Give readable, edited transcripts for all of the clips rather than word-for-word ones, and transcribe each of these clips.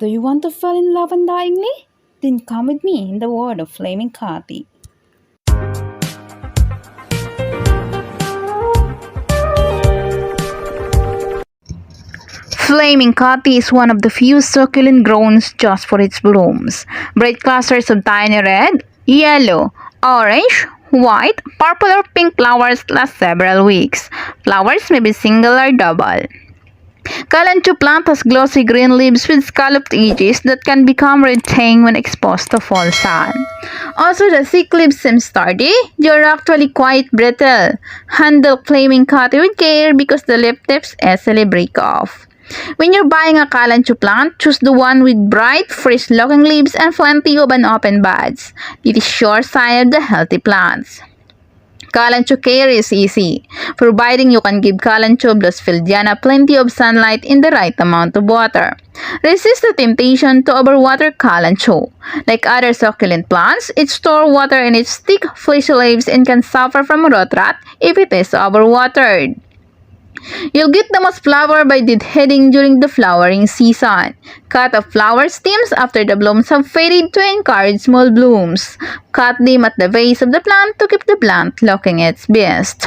Do you want to fall in love undyingly? Then come with me in the world of flaming katy. Flaming katy is one of the few succulent grown just for its blooms. Bright clusters of tiny red, yellow, orange, white, purple or pink flowers last several weeks. Flowers may be single or double. Kalanchoe plant has glossy green leaves with scalloped edges that can become red tang when exposed to full sun. Also, the thick leaves seem sturdy. They are actually quite brittle. Handle flaming katy with care because the leaf tips easily break off. When you're buying a kalanchoe plant, choose the one with bright, fresh-looking leaves and plenty of unopened buds. It is sure sign of the healthy plants. Kalanchoe care is easy, providing you can give Kalanchoe blossfeldiana plenty of sunlight in the right amount of water. Resist the temptation to overwater Kalanchoe. Like other succulent plants, it stores water in its thick, fleshy leaves and can suffer from rot if it is overwatered. You'll get the most flower by deadheading during the flowering season. Cut off flower stems after the blooms have faded to encourage small blooms. Cut them at the base of the plant to keep the plant looking its best.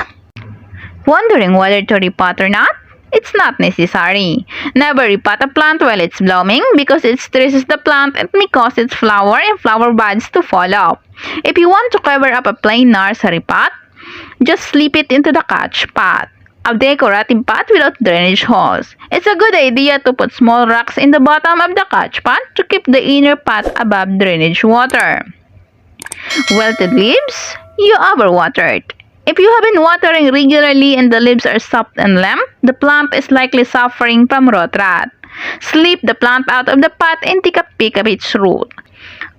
Wondering whether to repot or not? It's not necessary. Never repot a plant while it's blooming because it stresses the plant and may cause its flower and flower buds to fall off. If you want to cover up a plain nursery pot, just slip it into the catch pot. A decorative pot without drainage holes. It's a good idea to put small rocks in the bottom of the catch pot to keep the inner pot above drainage water. Wilted leaves? You overwatered. If you have been watering regularly and the leaves are soft and limp, the plant is likely suffering from rot. Slip the plant out of the pot and take a peek at its root.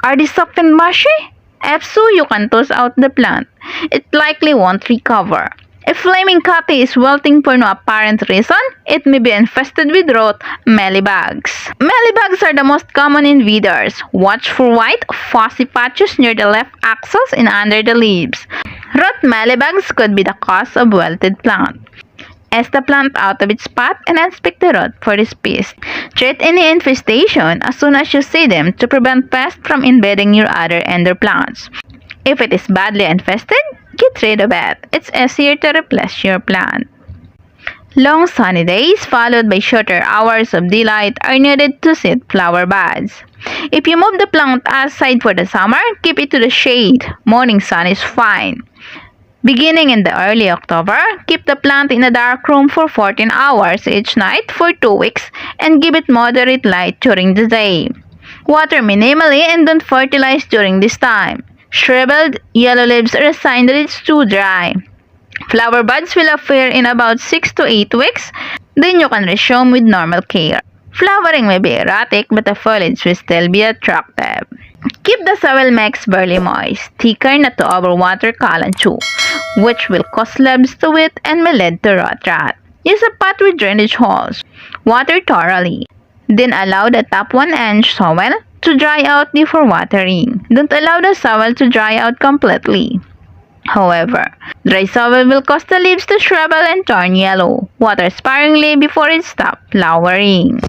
Are they soft and mushy? If so, you can toss out the plant. It likely won't recover. If flaming katy is wilting for no apparent reason, it may be infested with rot mealybugs. Mealybugs are the most common invaders. Watch for white, fuzzy patches near the leaf axils and under the leaves. Rot mealybugs could be the cause of wilted plant. Ask the plant out of its pot and inspect the rot for this pest. Treat any infestation as soon as you see them to prevent pests from invading your other ender plants. If it is badly infested, get rid of it. It's easier to replace your plant. Long sunny days followed by shorter hours of daylight are needed to seed flower buds. If you move the plant outside for the summer, keep it to the shade. Morning sun is fine. Beginning in the early October, keep the plant in a dark room for 14 hours each night for 2 weeks and give it moderate light during the day. Water minimally and don't fertilize during this time. Shriveled, yellow leaves are a sign that it's too dry. Flower buds will appear in about 6 to 8 weeks, then you can resume with normal care. Flowering may be erratic, but the foliage will still be attractive. Keep the soil mix barely moist. Take care not to overwater kalanchoe, which will cause leaves to wet and may lead to rot. Use a pot with drainage holes. Water thoroughly. Then allow the top 1-inch soil to dry out before watering. Don't allow the soil to dry out completely. However, dry soil will cause the leaves to shrivel and turn yellow. Water sparingly before it stops flowering.